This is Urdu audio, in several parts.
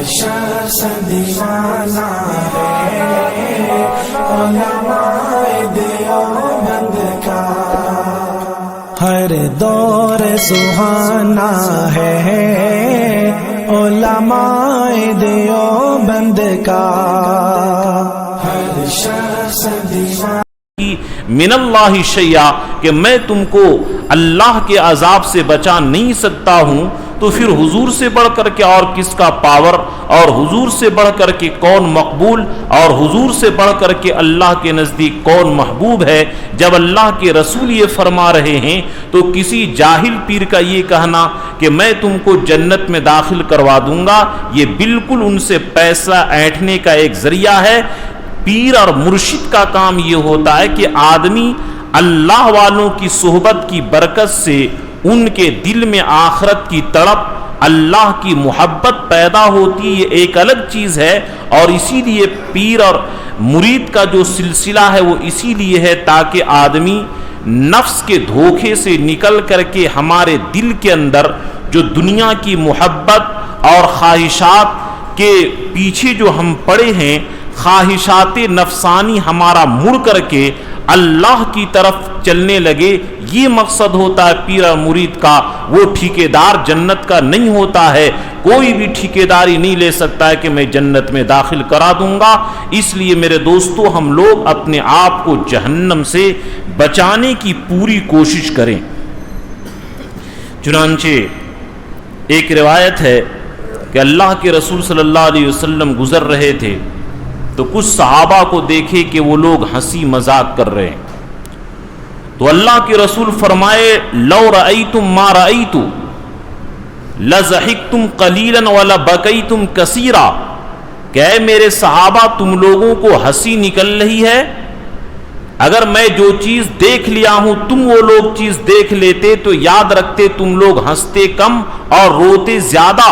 شخص دیوانہ ہے علماء دیوبند کا، ہر دور سہانا ہے علماء دیوبند کا، ہر شخص دیوانہ من اللہ شیئا، کہ میں تم کو اللہ کے عذاب سے بچا نہیں سکتا ہوں، تو پھر حضور سے بڑھ کر کے اور کس کا پاور، اور حضور سے بڑھ کر کے کون مقبول، اور حضور سے بڑھ کر کے اللہ کے نزدیک کون محبوب ہے؟ جب اللہ کے رسول یہ فرما رہے ہیں تو کسی جاہل پیر کا یہ کہنا کہ میں تم کو جنت میں داخل کروا دوں گا، یہ بالکل ان سے پیسہ اینٹھنے کا ایک ذریعہ ہے۔ پیر اور مرشد کا کام یہ ہوتا ہے کہ آدمی اللہ والوں کی صحبت کی برکت سے ان کے دل میں آخرت کی تڑپ، اللہ کی محبت پیدا ہوتی، یہ ایک الگ چیز ہے۔ اور اسی لیے پیر اور مرید کا جو سلسلہ ہے وہ اسی لیے ہے تاکہ آدمی نفس کے دھوکے سے نکل کر کے ہمارے دل کے اندر جو دنیا کی محبت اور خواہشات کے پیچھے جو ہم پڑے ہیں، خواہشات نفسانی ہمارا مڑ کر کے اللہ کی طرف چلنے لگے۔ یہ مقصد ہوتا ہے پیر اور مرید کا۔ وہ ٹھیکیدار جنت کا نہیں ہوتا ہے، کوئی بھی ٹھیکیداری نہیں لے سکتا ہے کہ میں جنت میں داخل کرا دوں گا۔ اس لیے میرے دوستو، ہم لوگ اپنے آپ کو جہنم سے بچانے کی پوری کوشش کریں۔ چنانچہ ایک روایت ہے کہ اللہ کے رسول صلی اللہ علیہ وسلم گزر رہے تھے تو کچھ صحابہ کو دیکھے کہ وہ لوگ ہنسی مذاق کر رہے ہیں، تو اللہ کے رسول فرمائے لو رأیتم ما رأیت لضحکتم قلیلا ولبکیتم کثیرا، کہ اے میرے صحابہ تم لوگوں کو ہنسی نکل رہی ہے، اگر میں جو چیز دیکھ لیا ہوں تم وہ لوگ چیز دیکھ لیتے تو یاد رکھتے تم لوگ ہنستے کم اور روتے زیادہ۔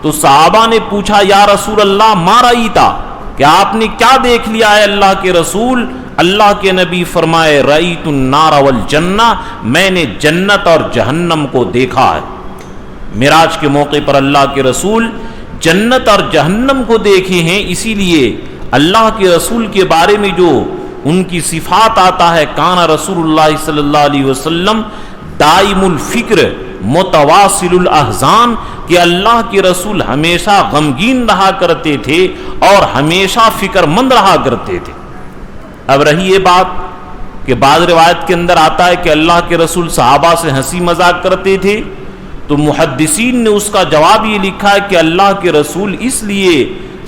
تو صحابہ نے پوچھا یا رسول اللہ ما رأیتا، کہ آپ نے کیا دیکھ لیا ہے اللہ کے رسول؟ اللہ کے نبی فرمائے رأیت النار والجنہ، میں نے جنت اور جہنم کو دیکھا ہے۔ معراج کے موقع پر اللہ کے رسول جنت اور جہنم کو دیکھے ہیں۔ اسی لیے اللہ کے رسول کے بارے میں جو ان کی صفات آتا ہے، کان رسول اللہ صلی اللہ علیہ وسلم دائم الفکر متواصل الاحزان، کہ اللہ کے رسول ہمیشہ غمگین رہا کرتے تھے اور ہمیشہ فکر مند رہا کرتے تھے۔ اب رہی یہ بات کہ بعض روایت کے اندر آتا ہے کہ اللہ کے رسول صحابہ سے ہنسی مذاق کرتے تھے، تو محدثین نے اس کا جواب یہ لکھا ہے کہ اللہ کے رسول اس لیے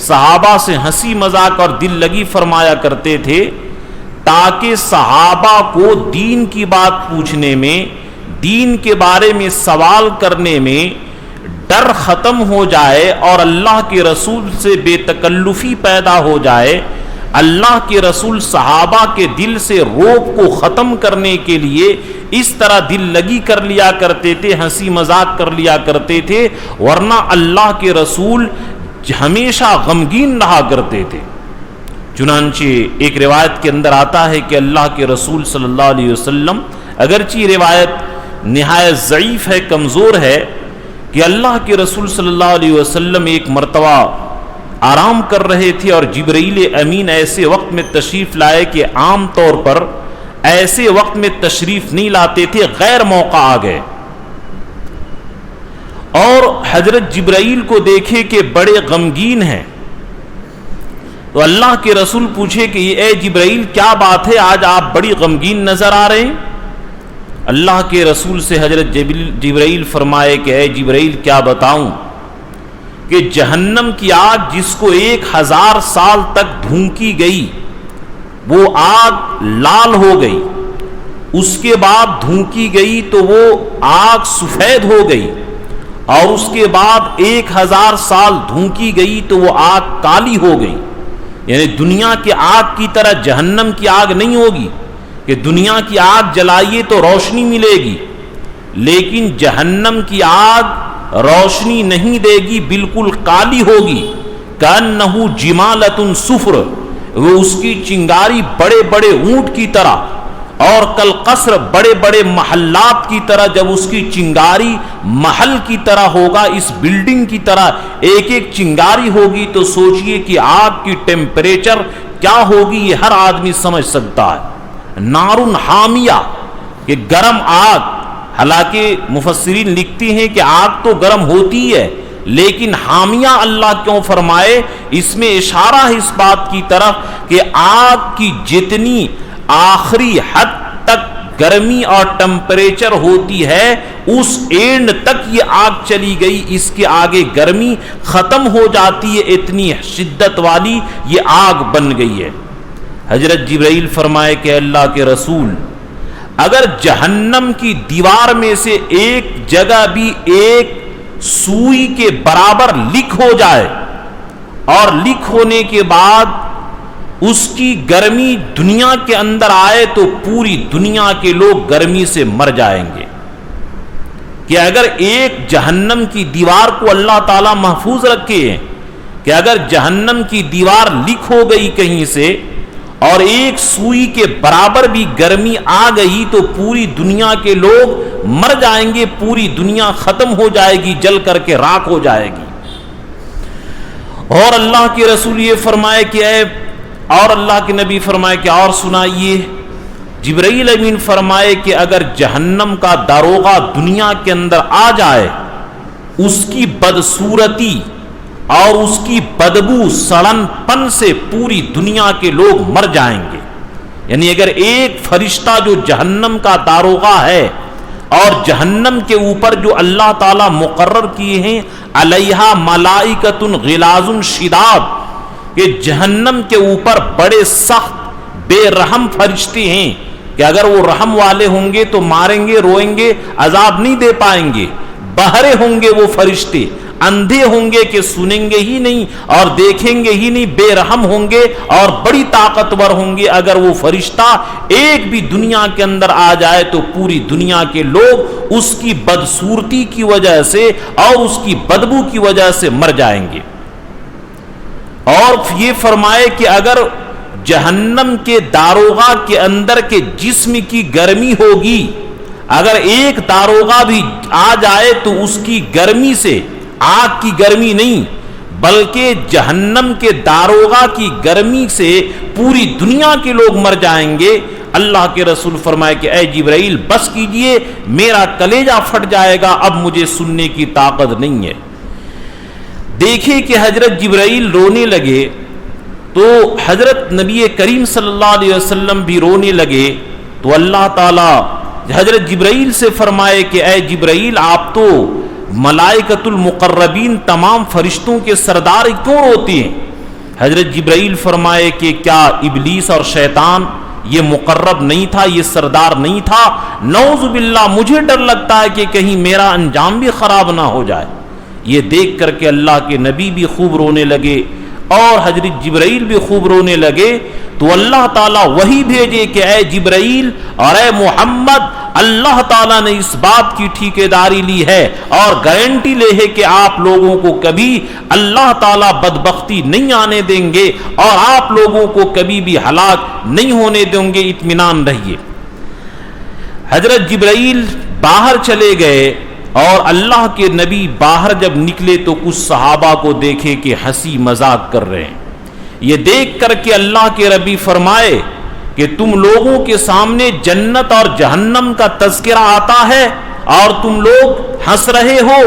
صحابہ سے ہنسی مذاق اور دل لگی فرمایا کرتے تھے تاکہ صحابہ کو دین کی بات پوچھنے میں، دین کے بارے میں سوال کرنے میں ڈر ختم ہو جائے اور اللہ کے رسول سے بے تکلفی پیدا ہو جائے۔ اللہ کے رسول صحابہ کے دل سے روب کو ختم کرنے کے لیے اس طرح دل لگی کر لیا کرتے تھے، ہنسی مذاق کر لیا کرتے تھے، ورنہ اللہ کے رسول ہمیشہ غمگین رہا کرتے تھے۔ چنانچہ ایک روایت کے اندر آتا ہے کہ اللہ کے رسول صلی اللہ علیہ وسلم، اگرچہ روایت نہایت ضعیف ہے، کمزور ہے، کہ اللہ کے رسول صلی اللہ علیہ وسلم ایک مرتبہ آرام کر رہے تھے اور جبرائیل امین ایسے وقت میں تشریف لائے کہ عام طور پر ایسے وقت میں تشریف نہیں لاتے تھے، غیر موقع آ گئے، اور حضرت جبرائیل کو دیکھے کہ بڑے غمگین ہیں، تو اللہ کے رسول پوچھے کہ اے جبرائیل کیا بات ہے، آج آپ بڑی غمگین نظر آ رہے ہیں؟ اللہ کے رسول سے حضرت جبرائیل فرمائے کہ اے جبرائیل کیا بتاؤں کہ جہنم کی آگ جس کو 1000 سال تک دھونکی گئی، وہ آگ لال ہو گئی، اس کے بعد دھونکی گئی تو وہ آگ سفید ہو گئی، اور اس کے بعد 1000 سال دھونکی گئی تو وہ آگ کالی ہو گئی۔ یعنی دنیا کی آگ کی طرح جہنم کی آگ نہیں ہوگی کہ دنیا کی آگ جلائیے تو روشنی ملے گی، لیکن جہنم کی آگ روشنی نہیں دے گی، بالکل کالی ہوگی۔ کأنہ جمالۃ صفر، وہ اس کی چنگاری بڑے بڑے اونٹ کی طرح، اور کل قصر بڑے بڑے محلات کی طرح جب اس کی چنگاری محل کی طرح ہوگا، اس بلڈنگ کی طرح ایک ایک چنگاری ہوگی، تو سوچئے کہ آگ کی ٹیمپریچر کیا ہوگی، یہ ہر آدمی سمجھ سکتا ہے۔ نارن حامیہ، کہ گرم آگ، حالانکہ مفسرین لکھتے ہیں کہ آگ تو گرم ہوتی ہے، لیکن حامیہ اللہ کیوں فرمائے؟ اس میں اشارہ ہے اس بات کی طرف کہ آگ کی جتنی آخری حد تک گرمی اور ٹمپریچر ہوتی ہے اس اینڈ تک یہ آگ چلی گئی، اس کے آگے گرمی ختم ہو جاتی ہے، اتنی شدت والی یہ آگ بن گئی ہے۔ حضرت جبرائیل فرمائے کہ اللہ کے رسول، اگر جہنم کی دیوار میں سے ایک جگہ بھی ایک سوئی کے برابر لکھ ہو جائے اور لکھ ہونے کے بعد اس کی گرمی دنیا کے اندر آئے تو پوری دنیا کے لوگ گرمی سے مر جائیں گے۔ کہ اگر ایک جہنم کی دیوار کو اللہ تعالیٰ محفوظ رکھے ہیں کہ اگر جہنم کی دیوار لکھ ہو گئی کہیں سے اور ایک سوئی کے برابر بھی گرمی آ گئی تو پوری دنیا کے لوگ مر جائیں گے، پوری دنیا ختم ہو جائے گی، جل کر کے راکھ ہو جائے گی۔ اور اللہ کے رسول یہ فرمائے کہ اور اللہ کے نبی فرمائے کہ اور سنائیے، جبرائیل امین فرمائے کہ اگر جہنم کا داروغہ دنیا کے اندر آ جائے، اس کی بدصورتی اور اس کی بدبو سڑن پن سے پوری دنیا کے لوگ مر جائیں گے۔ یعنی اگر ایک فرشتہ جو جہنم کا داروغہ ہے اور جہنم کے اوپر جو اللہ تعالیٰ مقرر کیے ہیں علیہا ملائکۃ غلاظ شداد، کہ جہنم کے اوپر بڑے سخت بے رحم فرشتے ہیں کہ اگر وہ رحم والے ہوں گے تو ماریں گے، روئیں گے، عذاب نہیں دے پائیں گے۔ بہرے ہوں گے وہ فرشتے، اندھے ہوں گے کہ سنیں گے ہی نہیں اور دیکھیں گے ہی نہیں، بے رحم ہوں گے اور بڑی طاقتور ہوں گے۔ اگر وہ فرشتہ ایک بھی دنیا کے اندر آ جائے تو پوری دنیا کے لوگ اس کی بدصورتی کی وجہ سے اور اس کی بدبو کی وجہ سے مر جائیں گے۔ اور یہ فرمائے کہ اگر جہنم کے داروغہ کے اندر کے جسم کی گرمی ہوگی، اگر ایک داروغہ بھی آ جائے تو اس کی گرمی سے، آگ کی گرمی نہیں بلکہ جہنم کے داروغہ کی گرمی سے پوری دنیا کے لوگ مر جائیں گے۔ اللہ کے رسول فرمائے کہ اے جبرائیل بس کیجئے، میرا کلیجہ پھٹ جائے گا، اب مجھے سننے کی طاقت نہیں ہے۔ دیکھیں کہ حضرت جبرائیل رونے لگے تو حضرت نبی کریم صلی اللہ علیہ وسلم بھی رونے لگے، تو اللہ تعالیٰ حضرت جبرائیل سے فرمائے کہ اے جبرائیل، آپ تو ملائکۃ المقربین تمام فرشتوں کے سردار، کیوں روتے ہیں؟ حضرت جبرائیل فرمائے کہ کیا ابلیس اور شیطان یہ مقرب نہیں تھا، یہ سردار نہیں تھا؟ نعوذ باللہ، مجھے ڈر لگتا ہے کہ کہیں میرا انجام بھی خراب نہ ہو جائے۔ یہ دیکھ کر کے اللہ کے نبی بھی خوب رونے لگے اور حضرت جبرائیل بھی خوب رونے لگے۔ تو اللہ تعالیٰ وہی bھیجے کہ اے جبرائیل اور اے محمد، اللہ تعالیٰ نے اس بات کی ٹھیکیداری لی ہے اور گارنٹی لے ہے کہ آپ لوگوں کو کبھی اللہ تعالیٰ بدبختی نہیں آنے دیں گے اور آپ لوگوں کو کبھی بھی ہلاک نہیں ہونے دیں گے، اطمینان رہیے۔ حضرت جبرائیل باہر چلے گئے اور اللہ کے نبی باہر جب نکلے تو کچھ صحابہ کو دیکھے کہ ہنسی مذاق کر رہے ہیں۔ یہ دیکھ کر کے اللہ کے نبی فرمائے کہ تم لوگوں کے سامنے جنت اور جہنم کا تذکرہ آتا ہے اور تم لوگ ہنس رہے ہو۔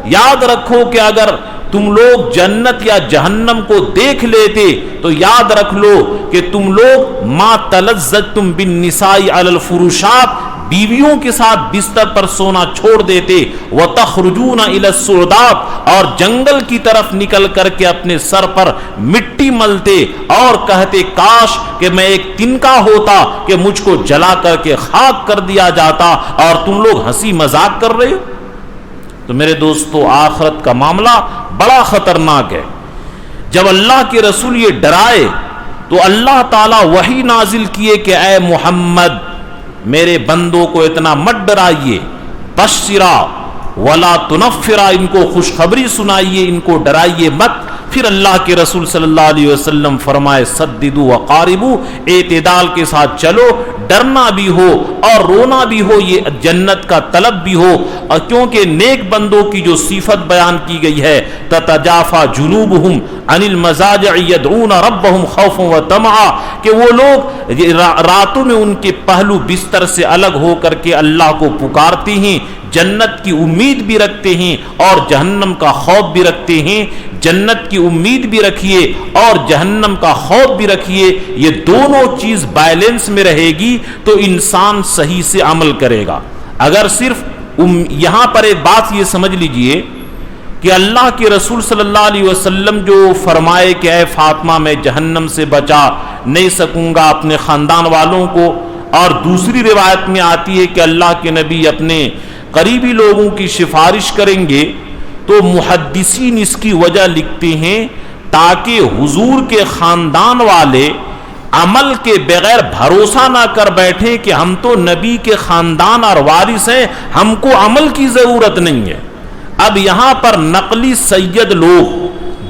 یاد رکھو کہ اگر تم لوگ جنت یا جہنم کو دیکھ لیتے تو یاد رکھ لو کہ تم لوگ ما تلذذتم بالنساء علی الفروشات، بیویوں کے ساتھ بستر پر سونا چھوڑ دیتے، وَتَخْرُجُونَ إِلَى السُّعُدَاتِ، اور جنگل کی طرف نکل کر کے اپنے سر پر مٹی ملتے اور کہتے کاش کہ میں ایک تنکا ہوتا کہ مجھ کو جلا کر کے خاک کر دیا جاتا، اور تم لوگ ہنسی مذاق کر رہے ہو۔ تو میرے دوستو، آخرت کا معاملہ بڑا خطرناک ہے۔ جب اللہ کے رسول یہ ڈرائے تو اللہ تعالیٰ وحی نازل کیے کہ اے محمد، میرے بندوں کو اتنا مت ڈرائیے، بشرا ولا تنفرا، ان کو خوشخبری سنائیے، ان کو ڈرائیے مت، پھر اللہ کے رسول صلی اللہ علیہ وسلم فرمائے سددو وقاربو، اعتدال کے ساتھ چلو، ڈرنا بھی ہو اور رونا بھی ہو، یہ جنت کا طلب بھی ہو، اور کیونکہ نیک بندوں کی جو صفت بیان کی گئی ہے تتجافا جنوبہم عن المضاجع یدعون ربہم خوفا وطمعا، کہ وہ لوگ راتوں میں ان کے پہلو بستر سے الگ ہو کر کے اللہ کو پکارتے ہیں، جنت کی امید بھی رکھتے ہیں اور جہنم کا خوف بھی رکھتے ہیں۔ جنت کی امید بھی رکھیے اور جہنم کا خوف بھی رکھیے، یہ دونوں چیز بیلنس میں رہے گی تو انسان صحیح سے عمل کرے گا۔ اگر صرف یہاں پر ایک بات یہ سمجھ لیجئے کہ اللہ کے رسول صلی اللہ علیہ وسلم جو فرمائے کہ اے فاطمہ میں جہنم سے بچا نہیں سکوں گا اپنے خاندان والوں کو، اور دوسری روایت میں آتی ہے کہ اللہ کے نبی اپنے قریبی لوگوں کی سفارش کریں گے، تو محدثین اس کی وجہ لکھتے ہیں تاکہ حضور کے خاندان والے عمل کے بغیر بھروسہ نہ کر بیٹھیں کہ ہم تو نبی کے خاندان اور وارث ہیں، ہم کو عمل کی ضرورت نہیں ہے۔ اب یہاں پر نقلی سید لوگ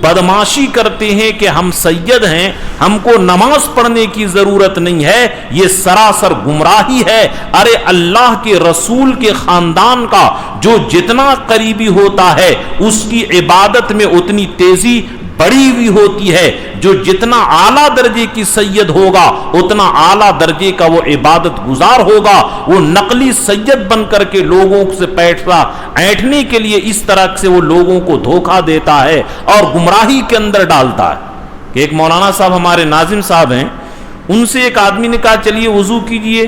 بدماشی کرتے ہیں کہ ہم سید ہیں، ہم کو نماز پڑھنے کی ضرورت نہیں ہے، یہ سراسر گمراہی ہے۔ ارے اللہ کے رسول کے خاندان کا جو جتنا قریبی ہوتا ہے اس کی عبادت میں اتنی تیزی بڑی ہوئی ہوتی ہے، جو جتنا اعلیٰ درجے کی سید ہوگا اتنا اعلیٰ درجے کا وہ عبادت گزار ہوگا۔ وہ نقلی سید بن کر کے لوگوں سے اینٹھنے کے لیے اس طرح سے وہ لوگوں کو دھوکہ دیتا ہے اور گمراہی کے اندر ڈالتا ہے۔ کہ ایک مولانا صاحب ہمارے ناظم صاحب ہیں، ان سے ایک آدمی نے کہا چلیے وضو کیجئے،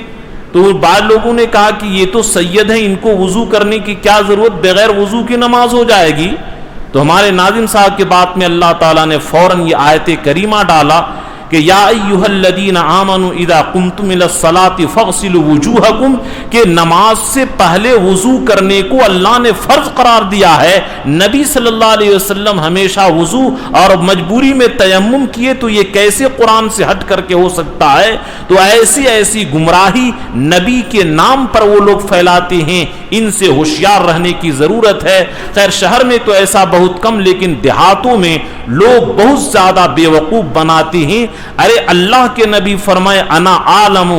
تو بعض لوگوں نے کہا کہ یہ تو سید ہیں، ان کو وضو کرنے کی کیا ضرورت، بغیر وضو کی نماز ہو جائے گی۔ تو ہمارے ناظم صاحب کے بات میں اللہ تعالیٰ نے فوراً یہ آیت کریمہ ڈالا کہ یا ایھا الذین آمنوا اذا قمتم الی الصلاۃ فاغسلوا وجوہکم، کہ نماز سے پہلے وضو کرنے کو اللہ نے فرض قرار دیا ہے۔ نبی صلی اللہ علیہ وسلم ہمیشہ وضو اور مجبوری میں تیمم کیے، تو یہ کیسے قرآن سے ہٹ کر کے ہو سکتا ہے؟ تو ایسی گمراہی نبی کے نام پر وہ لوگ پھیلاتے ہیں، ان سے ہوشیار رہنے کی ضرورت ہے۔ خیر شہر میں تو ایسا بہت کم، لیکن دیہاتوں میں لوگ بہت زیادہ بیوقوف بناتے ہیں۔ ارے اللہ کے نبی فرمائے انا عالم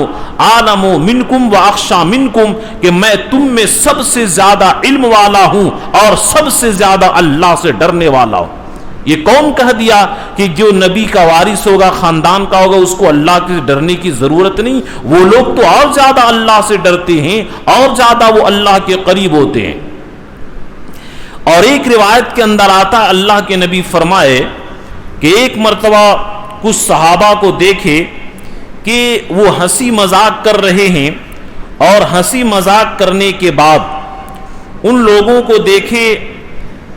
منکم و اخشا منکم، کہ میں تم میں سب سے زیادہ علم والا ہوں اور سب سے زیادہ اللہ سے ڈرنے والا ہوں۔ یہ کون کہہ دیا کہ جو نبی کا وارث ہوگا، خاندان کا ہوگا، اس کو اللہ سے ڈرنے کی ضرورت نہیں؟ وہ لوگ تو اور زیادہ اللہ سے ڈرتے ہیں اور زیادہ وہ اللہ کے قریب ہوتے ہیں۔ اور ایک روایت کے اندر آتا ہے اللہ کے نبی فرمائے کہ ایک مرتبہ کچھ صحابہ کو دیکھے کہ وہ ہنسی مذاق کر رہے ہیں، اور ہنسی مذاق کرنے کے بعد ان لوگوں کو دیکھے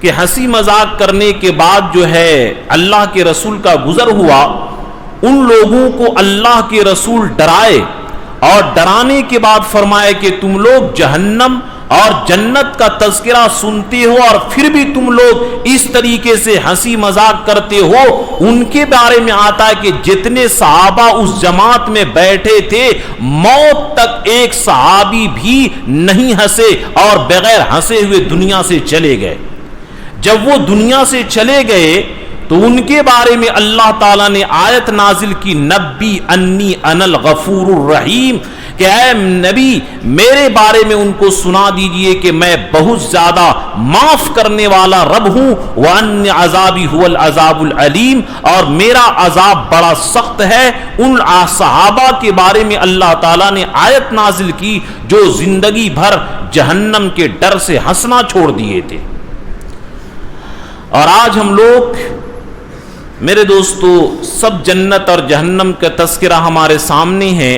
کہ ہنسی مذاق کرنے کے بعد جو ہے اللہ کے رسول کا گزر ہوا، ان لوگوں کو اللہ کے رسول ڈرائے، اور ڈرانے کے بعد فرمائے کہ تم لوگ جہنم اور جنت کا تذکرہ سنتے ہو اور پھر بھی تم لوگ اس طریقے سے ہنسی مذاق کرتے ہو۔ ان کے بارے میں آتا ہے کہ جتنے صحابہ اس جماعت میں بیٹھے تھے، موت تک ایک صحابی بھی نہیں ہنسے اور بغیر ہنسے ہوئے دنیا سے چلے گئے۔ جب وہ دنیا سے چلے گئے تو ان کے بارے میں اللہ تعالیٰ نے آیت نازل کی، نبی انی انا الغفور الرحیم، کہ اے نبی میرے بارے میں ان کو سنا دیجئے کہ میں بہت زیادہ معاف کرنے والا رب ہوں، وَأَنَّ عَذَابِي هُوَ الْعَذَابُ الْعَلِيمُ، اور میرا عذاب بڑا سخت ہے۔ ان صحابہ کے بارے میں اللہ تعالیٰ نے آیت نازل کی جو زندگی بھر جہنم کے ڈر سے ہنسنا چھوڑ دیے تھے۔ اور آج ہم لوگ میرے دوستو سب جنت اور جہنم کا تذکرہ ہمارے سامنے ہے،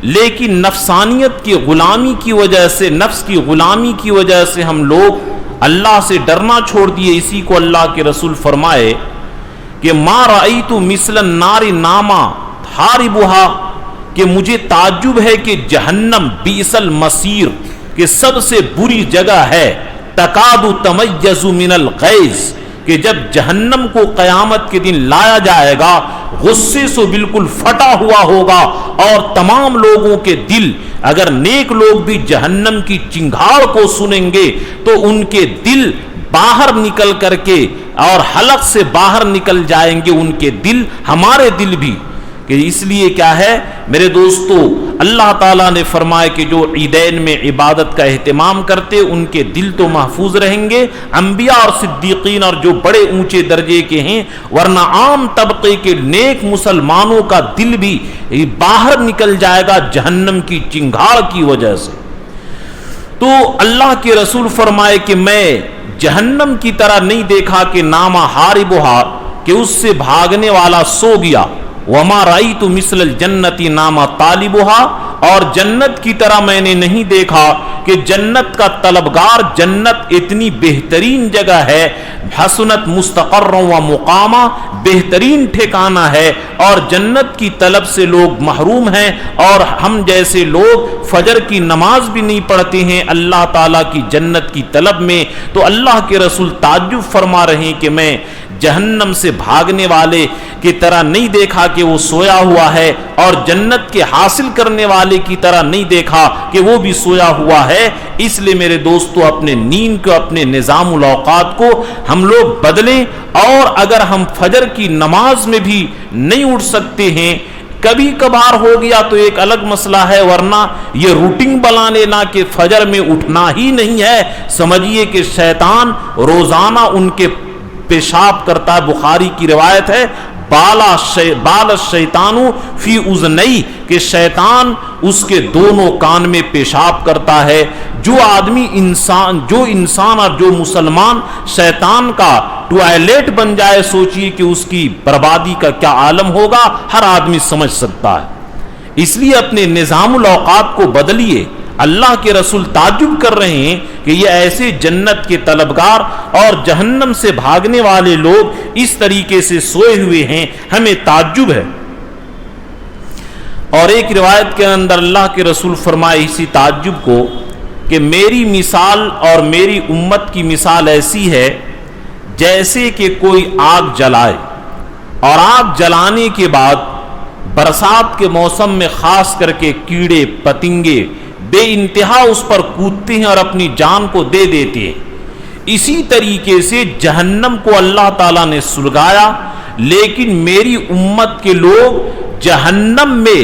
لیکن نفسانیت کی غلامی کی وجہ سے، نفس کی غلامی کی وجہ سے ہم لوگ اللہ سے ڈرنا چھوڑ دیے۔ اسی کو اللہ کے رسول فرمائے کہ ما رأیت مثل النار ناما حاربها، کہ مجھے تعجب ہے کہ جہنم بئس المصیر، کہ سب سے بری جگہ ہے، تکاد تمیز من الغیظ، کہ جب جہنم کو قیامت کے دن لایا جائے گا غصے سے بالکل پھٹا ہوا ہوگا، اور تمام لوگوں کے دل، اگر نیک لوگ بھی جہنم کی چنگھاڑ کو سنیں گے تو ان کے دل باہر نکل کر کے اور حلق سے باہر نکل جائیں گے ان کے دل، ہمارے دل بھی. کہ اس لیے کیا ہے میرے دوستو، اللہ تعالیٰ نے فرمایا کہ جو عیدین میں عبادت کا اہتمام کرتے ان کے دل تو محفوظ رہیں گے، انبیاء اور صدیقین اور جو بڑے اونچے درجے کے ہیں، ورنہ عام طبقے کے نیک مسلمانوں کا دل بھی باہر نکل جائے گا جہنم کی چنگھاڑ کی وجہ سے. تو اللہ کے رسول فرمائے کہ میں جہنم کی طرح نہیں دیکھا کہ نامہ حاربھا، کہ اس سے بھاگنے والا سو گیا، وما رأیت مثل الجنت نامہ طالبھا، اور جنت کی طرح میں نے نہیں دیکھا کہ جنت کا طلبگار، جنت اتنی بہترین جگہ ہے، حسنت مستقر و مقامہ، بہترین ٹھکانہ ہے، اور جنت کی طلب سے لوگ محروم ہیں، اور ہم جیسے لوگ فجر کی نماز بھی نہیں پڑھتے ہیں اللہ تعالیٰ کی جنت کی طلب میں. تو اللہ کے رسول تعجب فرما رہے ہیں کہ میں جہنم سے بھاگنے والے کی طرح نہیں دیکھا کہ وہ سویا ہوا ہے، اور جنت کے حاصل کرنے والے کی طرح نہیں دیکھا کہ وہ بھی سویا ہوا ہے. اس لیے میرے دوستو اپنے نیند کو، اپنے نظام الاوقات کو ہم لوگ بدلیں، اور اگر ہم فجر کی نماز میں بھی نہیں اٹھ سکتے ہیں، کبھی کبھار ہو گیا تو ایک الگ مسئلہ ہے، ورنہ یہ روٹین بنا لینا کہ فجر میں اٹھنا ہی نہیں ہے، سمجھیے کہ شیطان روزانہ ان کے پیشاب کرتا ہے. بخاری کی روایت ہے، بال الشیطان فی اذنی، کہ شیطان اس کے دونوں کان میں پیشاب کرتا ہے. جو آدمی جو انسان اور جو مسلمان شیطان کا ٹوائلٹ بن جائے، سوچئے کہ اس کی بربادی کا کیا عالم ہوگا، ہر آدمی سمجھ سکتا ہے. اس لیے اپنے نظام الاوقات کو بدلیے. اللہ کے رسول تعجب کر رہے ہیں کہ یہ ایسے جنت کے طلبگار اور جہنم سے بھاگنے والے لوگ اس طریقے سے سوئے ہوئے ہیں، ہمیں تعجب ہے. اور ایک روایت کے اندر اللہ کے رسول فرمائے اسی تعجب کو کہ میری مثال اور میری امت کی مثال ایسی ہے جیسے کہ کوئی آگ جلائے، اور آگ جلانے کے بعد برسات کے موسم میں خاص کر کے کیڑے پتنگے بے انتہا اس پر کودتے ہیں اور اپنی جان کو دے دیتے ہیں. اسی طریقے سے جہنم کو اللہ تعالیٰ نے سلگایا، لیکن میری امت کے لوگ جہنم میں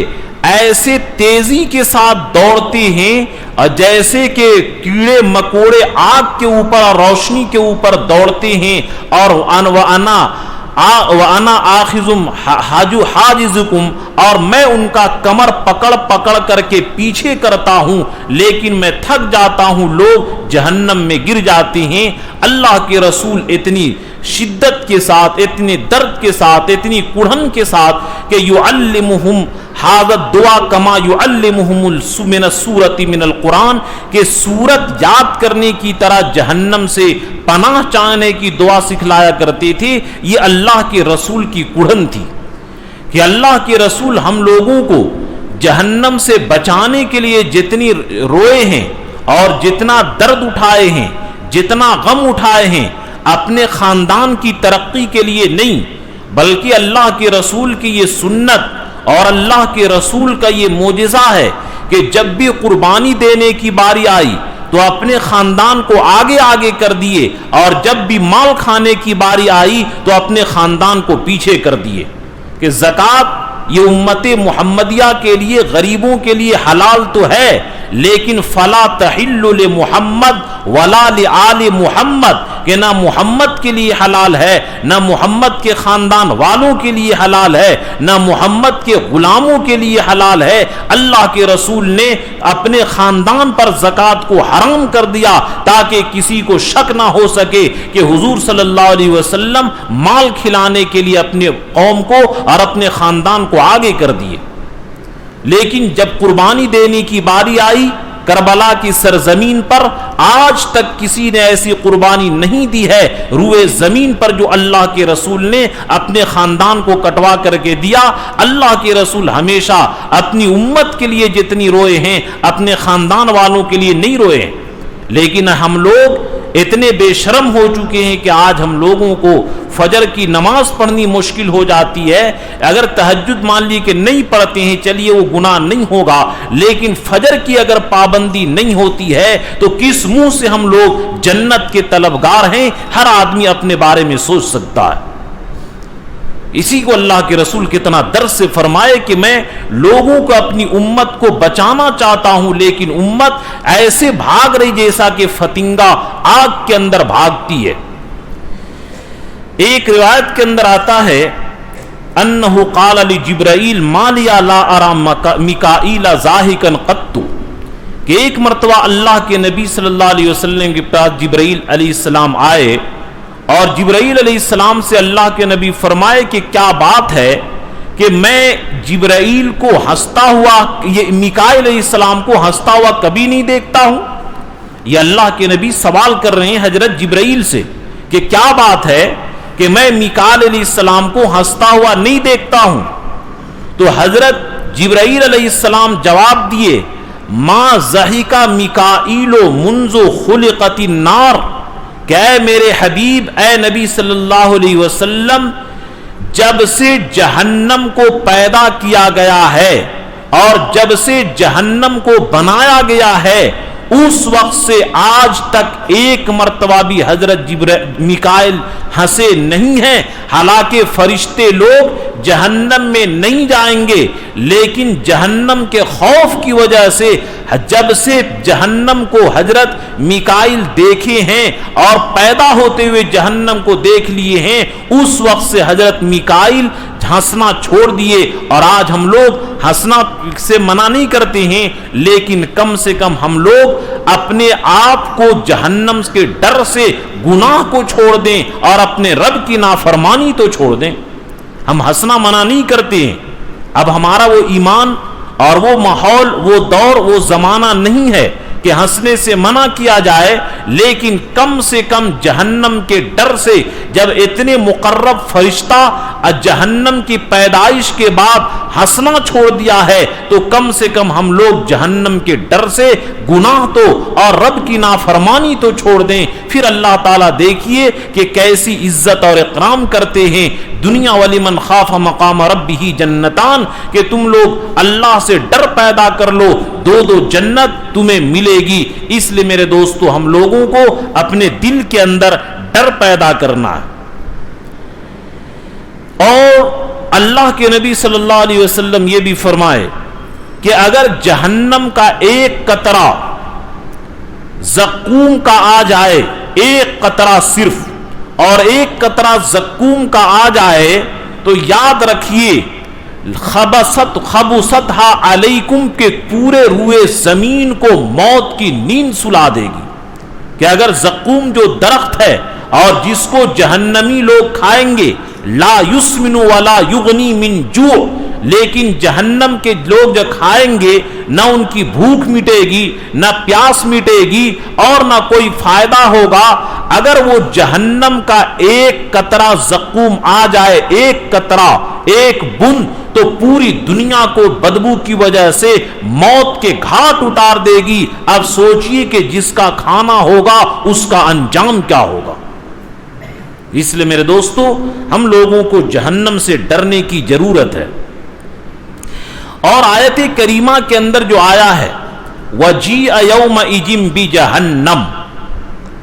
ایسے تیزی کے ساتھ دوڑتے ہیں اور جیسے کہ کیڑے مکوڑے آگ کے اوپر اور روشنی کے اوپر دوڑتے ہیں. اور وَأَنَا آخِذُمْ حَاجِزُكُمْ، اور میں ان کا کمر پکڑ کر کے پیچھے کرتا ہوں، لیکن میں تھک جاتا ہوں، لوگ جہنم میں گر جاتے ہیں. اللہ کے رسول اتنی شدت کے ساتھ، اتنے درد کے ساتھ، اتنی کڑھن کے ساتھ کہ یعلمہم ھذا الدعاء کما یعلمہم من السورۃ من القرآن، کہ سورت یاد کرنے کی طرح جہنم سے پناہ چاہنے کی دعا سکھلایا کرتے تھے. یہ اللہ کے رسول کی کڑھن تھی کہ اللہ کے رسول ہم لوگوں کو جہنم سے بچانے کے لیے جتنی روئے ہیں اور جتنا درد اٹھائے ہیں، جتنا غم اٹھائے ہیں، اپنے خاندان کی ترقی کے لیے نہیں، بلکہ اللہ کے رسول کی یہ سنت اور اللہ کے رسول کا یہ معجزہ ہے کہ جب بھی قربانی دینے کی باری آئی تو اپنے خاندان کو آگے آگے کر دیے، اور جب بھی مال کھانے کی باری آئی تو اپنے خاندان کو پیچھے کر دیے. کہ زکوٰۃ یہ امت محمدیہ کے لیے، غریبوں کے لیے حلال تو ہے، لیکن فلا تحل لمحمد ولا لآل محمد، کہ نہ محمد کے لیے حلال ہے، نہ محمد کے خاندان والوں کے لیے حلال ہے، نہ محمد کے غلاموں کے لیے حلال ہے. اللہ کے رسول نے اپنے خاندان پر زکوٰۃ کو حرام کر دیا تاکہ کسی کو شک نہ ہو سکے کہ حضور صلی اللہ علیہ وسلم مال کھلانے کے لیے اپنے قوم کو اور اپنے خاندان کو آگے کر دیے. لیکن جب قربانی دینے کی باری آئی کربلا کی سرزمین پر، آج تک کسی نے ایسی قربانی نہیں دی ہے روئے زمین پر جو اللہ کے رسول نے اپنے خاندان کو کٹوا کر کے دیا. اللہ کے رسول ہمیشہ اپنی امت کے لیے جتنی روئے ہیں، اپنے خاندان والوں کے لیے نہیں روئے. لیکن ہم لوگ اتنے بے شرم ہو چکے ہیں کہ آج ہم لوگوں کو فجر کی نماز پڑھنی مشکل ہو جاتی ہے. اگر تہجد مان لی کہ نہیں پڑھتے ہیں چلیے وہ گناہ نہیں ہوگا, لیکن فجر کی اگر پابندی نہیں ہوتی ہے تو کس منہ سے ہم لوگ جنت کے طلبگار ہیں؟ ہر آدمی اپنے بارے میں سوچ سکتا ہے. اسی کو اللہ کے رسول کتنا درس سے فرمائے کہ میں لوگوں کو اپنی امت کو بچانا چاہتا ہوں, لیکن امت ایسے بھاگ رہی جیسا کہ فتنگا آگ کے اندر بھاگتی ہے. ایک روایت کے اندر آتا ہے انہ قال لجبرائیل ما لی لا ارى میکائیل ضاحکا قط, کہ ایک مرتبہ اللہ کے نبی صلی اللہ علیہ وسلم کے پاس جبرائیل علیہ السلام آئے اور جبرائیل علیہ السلام سے اللہ کے نبی فرمائے کہ کیا بات ہے کہ میں جبرائیل کو ہنستا ہوا, یہ میکائیل علیہ السلام کو ہنستا ہوا کبھی نہیں دیکھتا ہوں. یہ اللہ کے نبی سوال کر رہے ہیں حضرت جبرائیل سے کہ کیا بات ہے کہ میں میکائیل علیہ السلام کو ہنستا ہوا نہیں دیکھتا ہوں. تو حضرت جبرائیل علیہ السلام جواب دیے ما ضحک میکائیل منذ خلقت النار, کہ اے میرے حبیب, اے نبی صلی اللہ علیہ وسلم, جب سے جہنم کو پیدا کیا گیا ہے اور جب سے جہنم کو بنایا گیا ہے اس وقت سے آج تک ایک مرتبہ بھی حضرت میکائیل ہنسے نہیں ہیں. حالانکہ فرشتے لوگ جہنم میں نہیں جائیں گے, لیکن جہنم کے خوف کی وجہ سے جب سے جہنم کو حضرت میکائیل دیکھے ہیں اور پیدا ہوتے ہوئے جہنم کو دیکھ لیے ہیں, اس وقت سے حضرت میکائیل ہنسنا چھوڑ دیے. اور آج ہم لوگ ہنسنا سے منع نہیں کرتے ہیں, لیکن کم سے کم ہم لوگ اپنے آپ کو جہنم کے ڈر سے گناہ کو چھوڑ دیں اور اپنے رب کی نافرمانی تو چھوڑ دیں. ہم ہنسنا منع نہیں کرتے ہیں. اب ہمارا وہ ایمان اور وہ ماحول, وہ دور, وہ زمانہ نہیں ہے کہ ہنسنے سے منع کیا جائے, لیکن کم سے کم جہنم کے ڈر سے جب اتنے مقرب فرشتہ جہنم کی پیدائش کے بعد ہنسنا چھوڑ دیا ہے تو کم سے کم ہم لوگ جہنم کے ڈر سے گناہ تو اور رب کی نافرمانی تو چھوڑ دیں. پھر اللہ تعالیٰ دیکھیے کہ کیسی عزت اور اکرام کرتے ہیں. دنیا ولیمن خاف مقام ربہ جنتان, کہ تم لوگ اللہ سے ڈر پیدا کر لو, دو جنت تمہیں ملے گی. اس لیے میرے دوستو ہم لوگوں کو اپنے دل کے اندر ڈر پیدا کرنا ہے. اور اللہ کے نبی صلی اللہ علیہ وسلم یہ بھی فرمائے کہ اگر جہنم کا ایک قطرہ زقوم کا آ جائے, ایک قطرہ صرف, اور ایک قطرہ زقوم کا آ جائے تو یاد رکھیے خبستھا علیکم, کے پورے روئے زمین کو موت کی نیند سلا دے گی. کہ اگر زقوم جو درخت ہے اور جس کو جہنمی لوگ کھائیں گے, لا یسمن ولا یغنی من جوع, لیکن جہنم کے لوگ جو کھائیں گے نہ ان کی بھوک مٹے گی, نہ پیاس مٹے گی, اور نہ کوئی فائدہ ہوگا. اگر وہ جہنم کا ایک قطرہ زقوم آ جائے, ایک قطرہ, ایک بند, تو پوری دنیا کو بدبو کی وجہ سے موت کے گھاٹ اتار دے گی. اب سوچئے کہ جس کا کھانا ہوگا اس کا انجام کیا ہوگا. اس لیے میرے دوستو ہم لوگوں کو جہنم سے ڈرنے کی ضرورت ہے. اور آیت کریمہ کے اندر جو آیا ہے وَجِیءَ یَوْمَئِذٍ بِجَہَنَّمَ,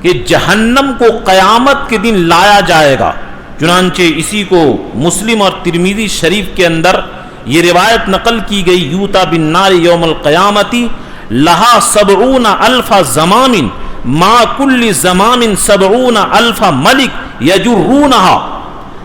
کہ جہنم کو قیامت کے دن لایا جائے گا. چنانچہ اسی کو مسلم اور ترمذی شریف کے اندر یہ روایت نقل کی گئی, یوتا بالنار یوم القیامتی لہا 70,000 زمام ما کل زمام 70,000 ملک یجرونہا,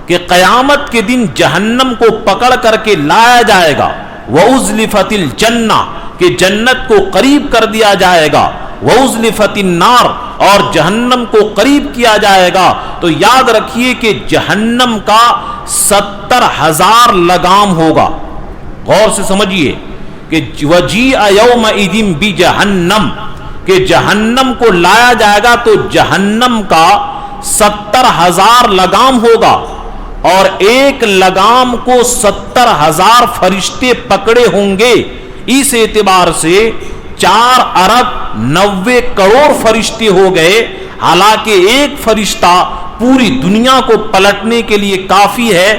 کہ قیامت کے دن جہنم کو پکڑ کر کے لایا جائے گا. وَأُزْلِفَتِ الْجَنَّةِ, کہ جنت کو قریب کر دیا جائے گا. وَأُزْلِفَتِ النَّارِ, اور جہنم کو قریب کیا جائے گا. تو یاد رکھیے کہ جہنم کا 70,000 لگام ہوگا. غور سے سمجھیے کہ وَجِیءَ یَوْمَئِذٍ بِجَہَنَّمَ, کہ جہنم کو لایا جائے گا تو جہنم کا 70,000 لگام ہوگا, اور ایک لگام کو 70,000 فرشتے پکڑے ہوں گے. اس اعتبار سے 4 ارب 90 کروڑ فرشتے ہو گئے. حالانکہ ایک فرشتہ پوری دنیا کو پلٹنے کے لیے کافی ہے،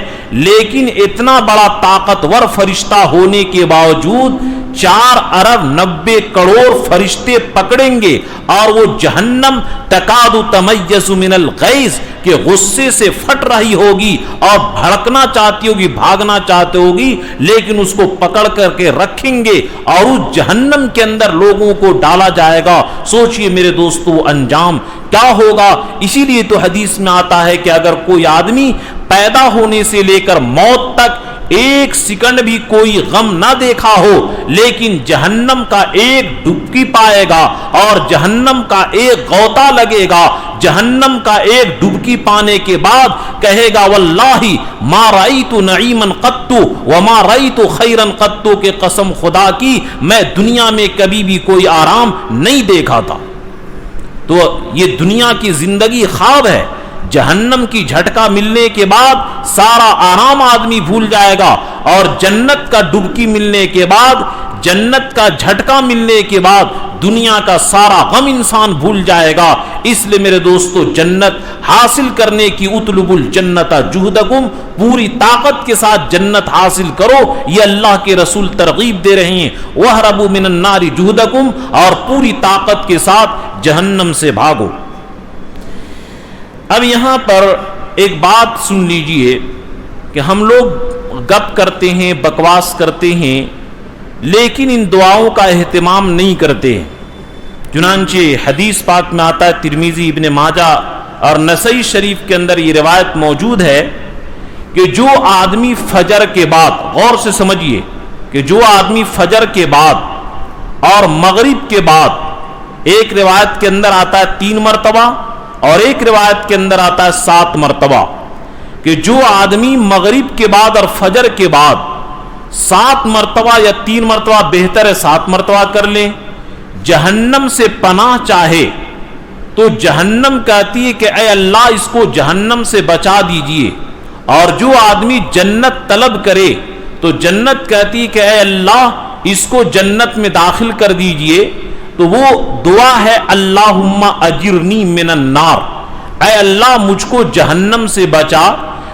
لیکن اتنا بڑا طاقتور فرشتہ ہونے کے باوجود 4,90,00,000,000 فرشتے پکڑیں گے اور وہ جہنم تکاد تمیز من الغیظ کہ غصے سے پھٹ رہی ہوگی اور بھڑکنا چاہتی ہوگی، بھاگنا چاہتی ہوگی، لیکن اس کو پکڑ کر کے رکھیں گے اور اس جہنم کے اندر لوگوں کو ڈالا جائے گا۔ سوچئے میرے دوستو انجام کیا ہوگا۔ اسی لیے تو حدیث میں آتا ہے کہ اگر کوئی آدمی پیدا ہونے سے لے کر موت تک ایک سیکنڈ بھی کوئی غم نہ دیکھا ہو، لیکن جہنم کا ایک ڈبکی پائے گا اور جہنم کا ایک غوطہ لگے گا، جہنم کا ایک ڈبکی پانے کے بعد کہے گا واللہ ما رأیت نعیما قط وما رأیت خیرا قط، کہ قسم خدا کی میں دنیا میں کبھی بھی کوئی آرام نہیں دیکھا تھا۔ تو یہ دنیا کی زندگی خواب ہے۔ جہنم کی جھٹکا ملنے کے بعد سارا آرام آدمی بھول جائے گا، اور جنت کا ڈبکی ملنے کے بعد، جنت کا جھٹکا ملنے کے بعد دنیا کا سارا غم انسان بھول جائے گا۔ اس لیے میرے دوستو جنت حاصل کرنے کی اطلب الجنت جہدکم، پوری طاقت کے ساتھ جنت حاصل کرو، یہ اللہ کے رسول ترغیب دے رہے ہیں۔ وَاهْرَبُوا مِنَ النَّارِ جُهْدَكُمْ، اور پوری طاقت کے ساتھ جہنم سے بھاگو۔ اب یہاں پر ایک بات سن لیجئے کہ ہم لوگ گپ کرتے ہیں، بکواس کرتے ہیں، لیکن ان دعاؤں کا اہتمام نہیں کرتے۔ چنانچہ حدیث پاک میں آتا ہے، ترمذی، ابن ماجہ اور نسائی شریف کے اندر یہ روایت موجود ہے کہ جو آدمی فجر کے بعد، غور سے سمجھیے کہ جو آدمی فجر کے بعد اور مغرب کے بعد، ایک روایت کے اندر آتا ہے 3 مرتبہ اور ایک روایت کے اندر آتا ہے 7 مرتبہ، کہ جو آدمی مغرب کے بعد اور فجر کے بعد 7 مرتبہ یا 3 مرتبہ، بہتر ہے 7 مرتبہ کر لیں، جہنم سے پناہ چاہے تو جہنم کہتی ہے کہ اے اللہ اس کو جہنم سے بچا دیجئے، اور جو آدمی جنت طلب کرے تو جنت کہتی ہے کہ اے اللہ اس کو جنت میں داخل کر دیجئے۔ تو وہ دعا ہے اللہم اجرنی من النار، اے اللہ مجھ کو جہنم سے بچا۔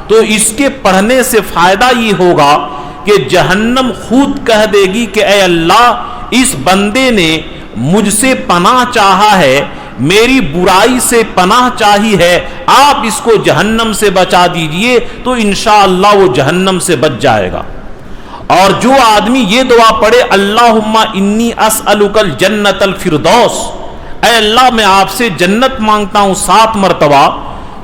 تو اس کے پڑھنے سے فائدہ یہ ہوگا کہ جہنم خود کہہ دے گی کہ اے اللہ اس بندے نے مجھ سے پناہ چاہا ہے، میری برائی سے پناہ چاہی ہے، آپ اس کو جہنم سے بچا دیجئے، تو انشاءاللہ وہ جہنم سے بچ جائے گا۔ اور جو آدمی یہ دعا پڑھے اللہم انی اسألک الجنت الفردوس، اے اللہ میں آپ سے جنت مانگتا ہوں 7 مرتبہ،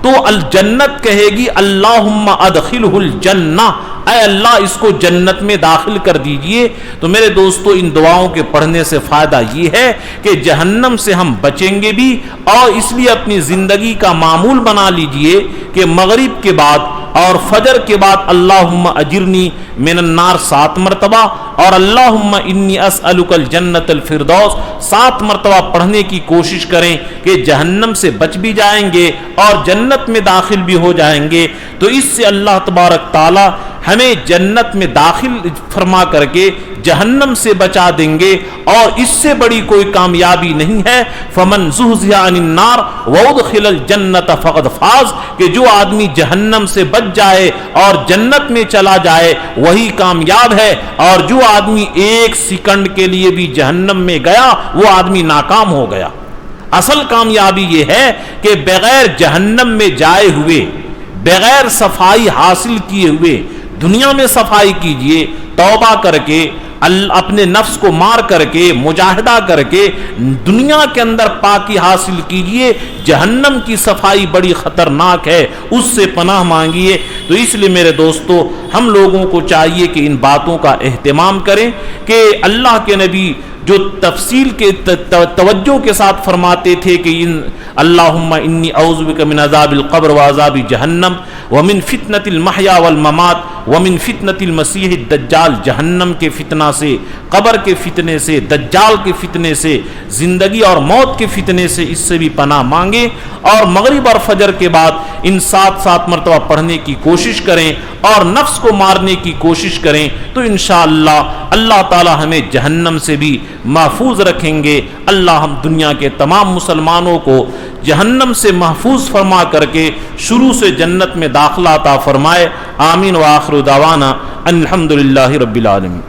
تو الجنت کہے گی اللہم ادخلہ الجنہ، اے اللہ اس کو جنت میں داخل کر دیجئے۔ تو میرے دوستو ان دعاؤں کے پڑھنے سے فائدہ یہ ہے کہ جہنم سے ہم بچیں گے بھی، اور اس لیے اپنی زندگی کا معمول بنا لیجئے کہ مغرب کے بعد اور فجر کے بعد اللہم اجرنی من النار 7 مرتبہ اور اللہم انی اسألک الجنت الفردوس 7 مرتبہ پڑھنے کی کوشش کریں کہ جہنم سے بچ بھی جائیں گے اور جنت میں داخل بھی ہو جائیں گے۔ تو اس سے اللہ تبارک تعالی ہمیں جنت میں داخل فرما کر کے جہنم سے بچا دیں گے، اور اس سے بڑی کوئی کامیابی نہیں ہے۔ فمن زحزح عن النار وادخل الجنت فقد فاز، کہ جو آدمی جہنم سے بچ جائے اور جنت میں چلا جائے وہی کامیاب ہے، اور جو آدمی 1 سیکنڈ کے لیے بھی جہنم میں گیا وہ آدمی ناکام ہو گیا۔ اصل کامیابی یہ ہے کہ بغیر جہنم میں جائے ہوئے، بغیر صفائی حاصل کیے ہوئے دنیا میں صفائی کیجئے، توبہ کر کے، اپنے نفس کو مار کر کے، مجاہدہ کر کے دنیا کے اندر پاکی حاصل کیجئے۔ جہنم کی صفائی بڑی خطرناک ہے، اس سے پناہ مانگیے۔ تو اس لیے میرے دوستو ہم لوگوں کو چاہیے کہ ان باتوں کا اہتمام کریں کہ اللہ کے نبی جو تفصیل کے توجہ کے ساتھ فرماتے تھے کہ اللہم انی اعوذ بک من عذاب القبر وعذاب جہنم ومن فتنة المحیا والممات ومن فتنة المسیح الدجال دجال جہنم کے فتنہ سے، قبر کے فتنے سے، دجال کے فتنے سے، زندگی اور موت کے فتنے سے، اس سے بھی پناہ مانگیں، اور مغرب اور فجر کے بعد ان 7 مرتبہ پڑھنے کی کوشش کریں اور نفس کو مارنے کی کوشش کریں، تو انشاءاللہ اللہ تعالی ہمیں جہنم سے بھی محفوظ رکھیں گے۔ اللہ ہم دنیا کے تمام مسلمانوں کو جہنم سے محفوظ فرما کر کے شروع سے جنت میں داخلہ عطا فرمائے۔ آمین وآخر دعوانا الحمدللہ رب العالمین۔